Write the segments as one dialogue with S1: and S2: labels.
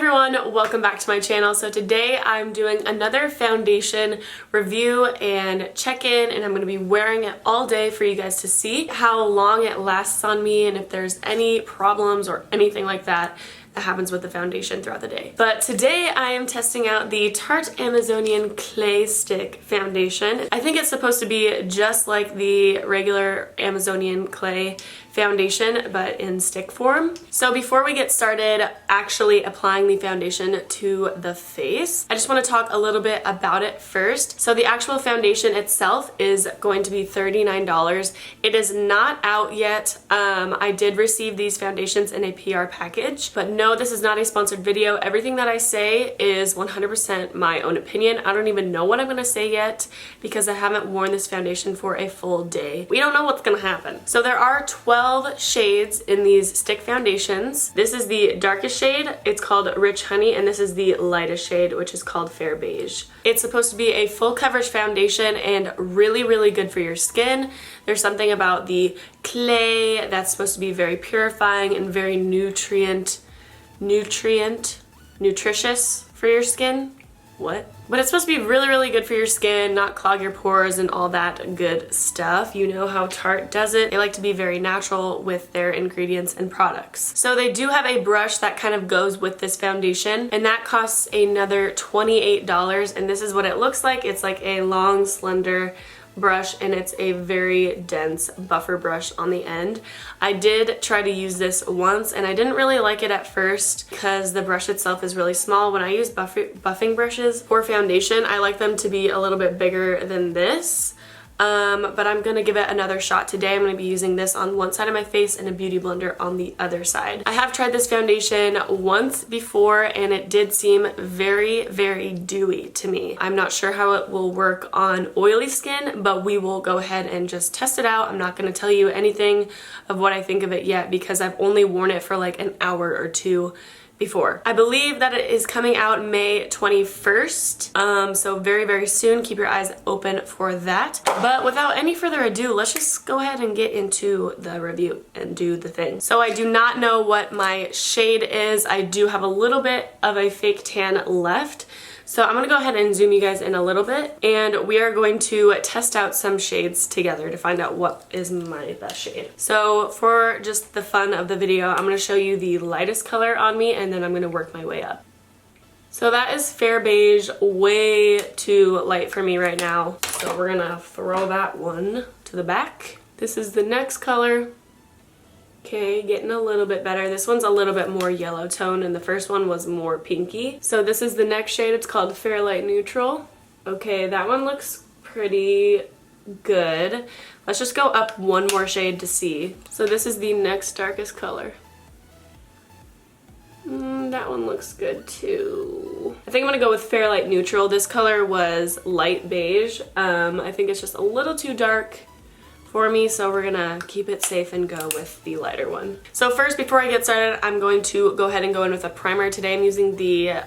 S1: everyone, welcome back to my channel. So today I'm doing another foundation review and check-in, and I'm going to be wearing it all day for you guys to see how long it lasts on me and if there's any problems or anything like that happens with the foundation throughout the day. But today I am testing out the Tarte Amazonian Clay Stick Foundation. I think it's supposed to be just like the regular Amazonian Clay foundation, but in stick form. So before we get started actually applying the foundation to the face, I just want to talk a little bit about it first. So the actual foundation itself is going to be $39. It is not out yet. I did receive these foundations in a PR package, but no, this is not a sponsored video. Everything that I say is 100% my own opinion. I don't even know what I'm going to say yet because I haven't worn this foundation for a full day. We don't know what's going to happen. So there are 12 shades in these stick foundations. This is the darkest shade. It's called Rich Honey, and this is the lightest shade, which is called Fair Beige. It's supposed to be a full coverage foundation and really, really good for your skin. There's something about the clay that's supposed to be very purifying and very nutritious for your skin. What? But it's supposed to be really, really good for your skin, not clog your pores and all that good stuff. You know how Tarte does it. They like to be very natural with their ingredients and products. So they do have a brush that kind of goes with this foundation, and that costs another $28, and this is what it looks like. It's like a long, slender brush, and it's a very dense buffer brush on the end. I did try to use this once and I didn't really like it at first because the brush itself is really small. When I use buffing brushes for foundation, I like them to be a little bit bigger than this. But I'm gonna give it another shot today. I'm gonna be using this on one side of my face and a beauty blender on the other side. I have tried this foundation once before and it did seem very, very dewy to me. I'm not sure how it will work on oily skin, but we will go ahead and just test it out. I'm not gonna tell you anything of what I think of it yet because I've only worn it for like an hour or two before. I believe that it is coming out May 21st, so very, very soon. Keep your eyes open for that. But without any further ado, let's just go ahead and get into the review and do the thing. So I do not know what my shade is. I do have a little bit of a fake tan left. So I'm gonna go ahead and zoom you guys in a little bit, and we are going to test out some shades together to find out what is my best shade. So for just the fun of the video, I'm gonna show you the lightest color on me, and then I'm gonna work my way up. So that is Fair Beige, way too light for me right now. So we're gonna throw that one to the back. This is the next color. Okay, getting a little bit better. This one's a little bit more yellow tone and the first one was more pinky. So this is the next shade. It's called Fair Light Neutral. Okay, that one looks pretty good. Let's just go up one more shade to see. So this is the next darkest color. That one looks good too. I think I'm gonna go with Fair Light Neutral. This color was light beige. I think it's just a little too dark for me, so we're gonna keep it safe and go with the lighter one. So first, before I get started, I'm going to go ahead and go in with a primer. Today I'm using the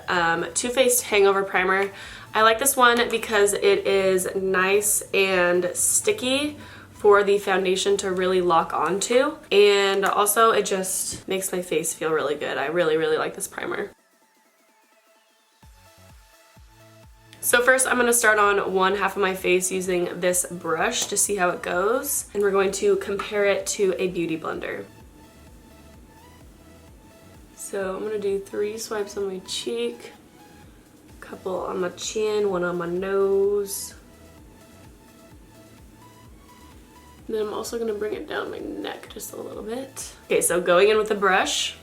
S1: Too Faced Hangover Primer. I like this one because it is nice and sticky for the foundation to really lock onto, and also it just makes my face feel really good. I really, really like this primer. So first I'm going to start on one half of my face using this brush to see how it goes, and we're going to compare it to a beauty blender. So I'm going to do 3 swipes on my cheek, a couple on my chin, one on my nose. And then I'm also going to bring it down my neck just a little bit. Okay, so going in with the brush.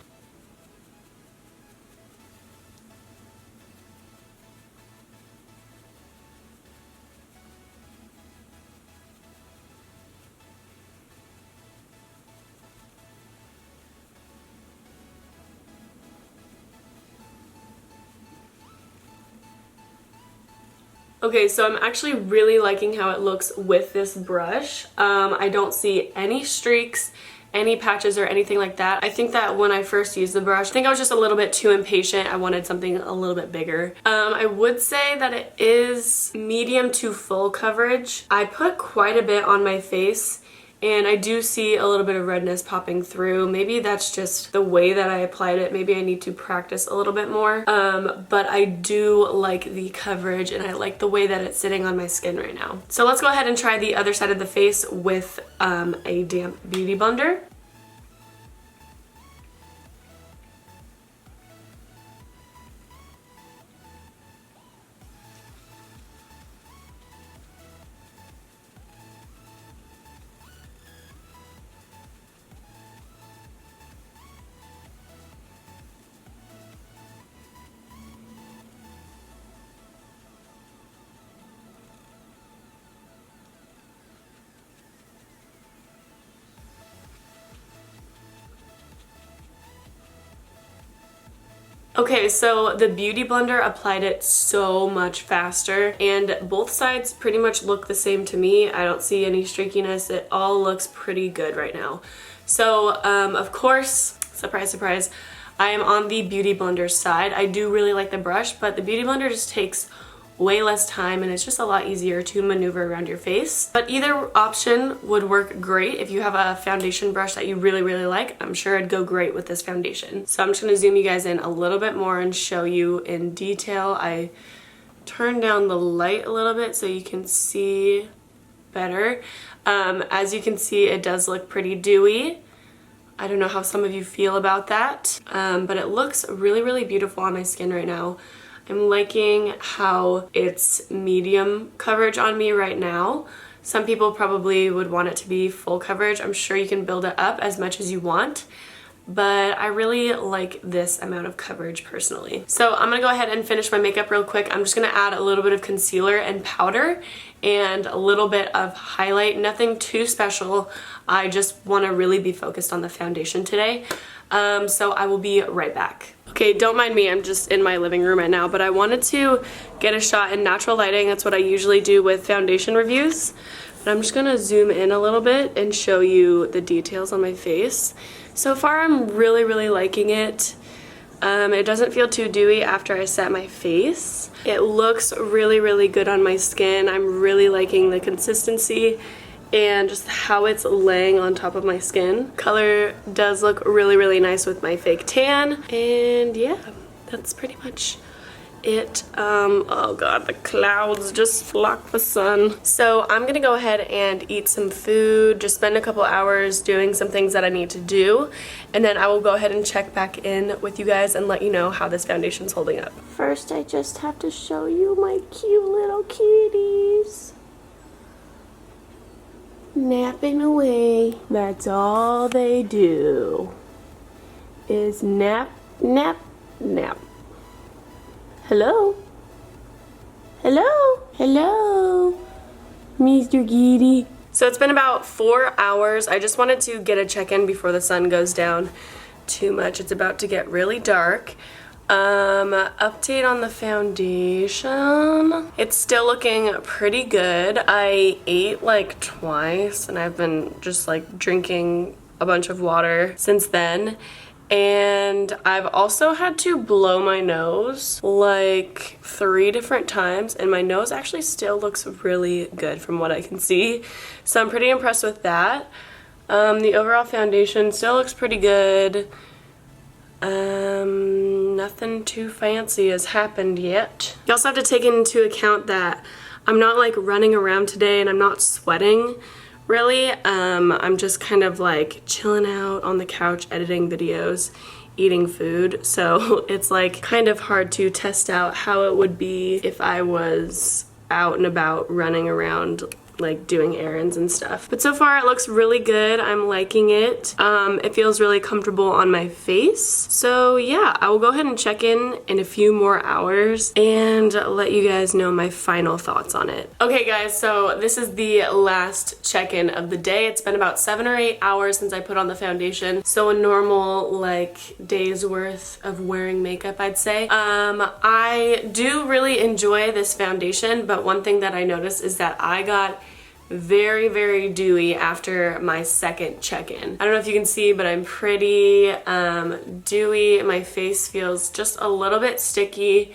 S1: Okay, so I'm actually really liking how it looks with this brush. I don't see any streaks, any patches or anything like that. I think that when I first used the brush, I think I was just a little bit too impatient. I wanted something a little bit bigger. I would say that it is medium to full coverage. I put quite a bit on my face and I do see a little bit of redness popping through. Maybe that's just the way that I applied it. Maybe I need to practice a little bit more, but I do like the coverage and I like the way that it's sitting on my skin right now. So let's go ahead and try the other side of the face with a damp beauty blender. Okay, so the Beauty Blender applied it so much faster, and both sides pretty much look the same to me. I don't see any streakiness. It all looks pretty good right now. So, of course, surprise, surprise, I am on the Beauty Blender side. I do really like the brush, but the Beauty Blender just takes way less time and it's just a lot easier to maneuver around your face. But either option would work great. If you have a foundation brush that you really, really like, I'm sure it'd go great with this foundation. So I'm just gonna zoom you guys in a little bit more and show you in detail. I turned down the light a little bit so you can see better. As you can see, it does look pretty dewy. I don't know how some of you feel about that, but it looks really, really beautiful on my skin right now. I'm liking how it's medium coverage on me right now. Some people probably would want it to be full coverage. I'm sure you can build it up as much as you want, but I really like this amount of coverage personally. So I'm gonna go ahead and finish my makeup real quick. I'm just gonna add a little bit of concealer and powder and a little bit of highlight, nothing too special. I just wanna really be focused on the foundation today. So I will be right back. Okay, don't mind me, I'm just in my living room right now, but I wanted to get a shot in natural lighting. That's what I usually do with foundation reviews. But I'm just gonna zoom in a little bit and show you the details on my face. So far, I'm really, really liking it. It doesn't feel too dewy after I set my face. It looks really, really good on my skin. I'm really liking the consistency and just how it's laying on top of my skin. Color does look really, really nice with my fake tan. And yeah, that's pretty much it. Oh god, the clouds just block the sun. So I'm gonna go ahead and eat some food, just spend a couple hours doing some things that I need to do, and then I will go ahead and check back in with you guys and let you know how this foundation's holding up. First, I just have to show you my cute little kitties. Napping away. That's all they do is nap, nap, nap. Hello? Hello? Hello? Mr. Giddy. So it's been about 4 hours. I just wanted to get a check-in before the sun goes down too much. It's about to get really dark. Update on the foundation. It's still looking pretty good. I ate like twice and I've been just like drinking a bunch of water since then. And I've also had to blow my nose like 3 different times, and my nose actually still looks really good from what I can see. So I'm pretty impressed with that. The overall foundation still looks pretty good. Nothing too fancy has happened yet. You also have to take into account that I'm not like running around today and I'm not sweating really. I'm just kind of like chilling out on the couch, editing videos, eating food. So it's like kind of hard to test out how it would be if I was out and about running around like doing errands and stuff. But so far it looks really good. I'm liking it. It feels really comfortable on my face. So yeah, I will go ahead and check in a few more hours and let you guys know my final thoughts on it. Okay guys, so this is the last check-in of the day. It's been about 7 or 8 hours since I put on the foundation. So a normal like day's worth of wearing makeup, I'd say. I do really enjoy this foundation, but one thing that I noticed is that I got very, very dewy after my second check-in. I don't know if you can see, but I'm pretty dewy. My face feels just a little bit sticky,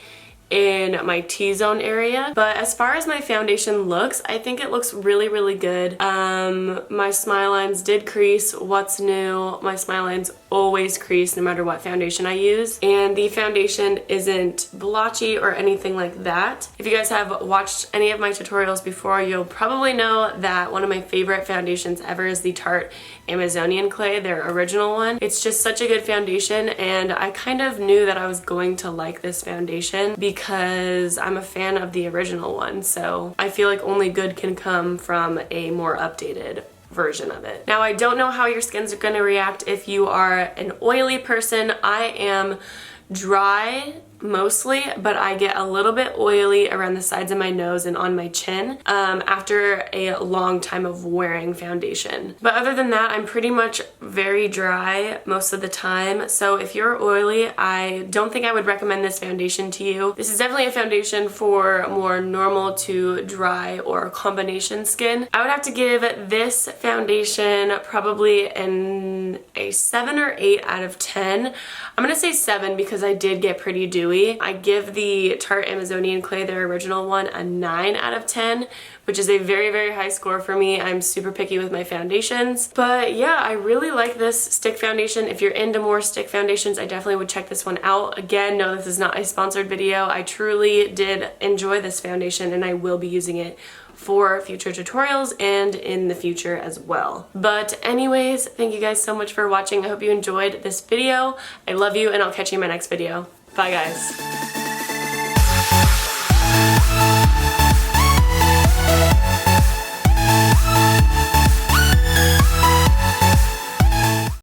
S1: in my T-zone area. But as far as my foundation looks, I think it looks really, really good. My smile lines did crease. What's new? My smile lines always crease no matter what foundation I use. And the foundation isn't blotchy or anything like that. If you guys have watched any of my tutorials before, you'll probably know that one of my favorite foundations ever is the Tarte Amazonian Clay, their original one. It's just such a good foundation, and I kind of knew that I was going to like this foundation because I'm a fan of the original one, so I feel like only good can come from a more updated version of it. Now, I don't know how your skin's going to react if you are an oily person. I am dry mostly, but I get a little bit oily around the sides of my nose and on my chin after a long time of wearing foundation. But other than that, I'm pretty much very dry most of the time. So if you're oily, I don't think I would recommend this foundation to you. This is definitely a foundation for more normal to dry or combination skin. I would have to give this foundation probably a 7 or 8 out of 10. I'm gonna say 7 because I did get pretty dewy. I give the Tarte Amazonian Clay, their original one, a 9 out of 10, which is a very, very high score for me. I'm super picky with my foundations. But yeah, I really like this stick foundation. If you're into more stick foundations, I definitely would check this one out. Again, no, this is not a sponsored video. I truly did enjoy this foundation, and I will be using it for future tutorials and in the future as well. But anyways, thank you guys so much for watching. I hope you enjoyed this video. I love you, and I'll catch you in my next video. Bye guys.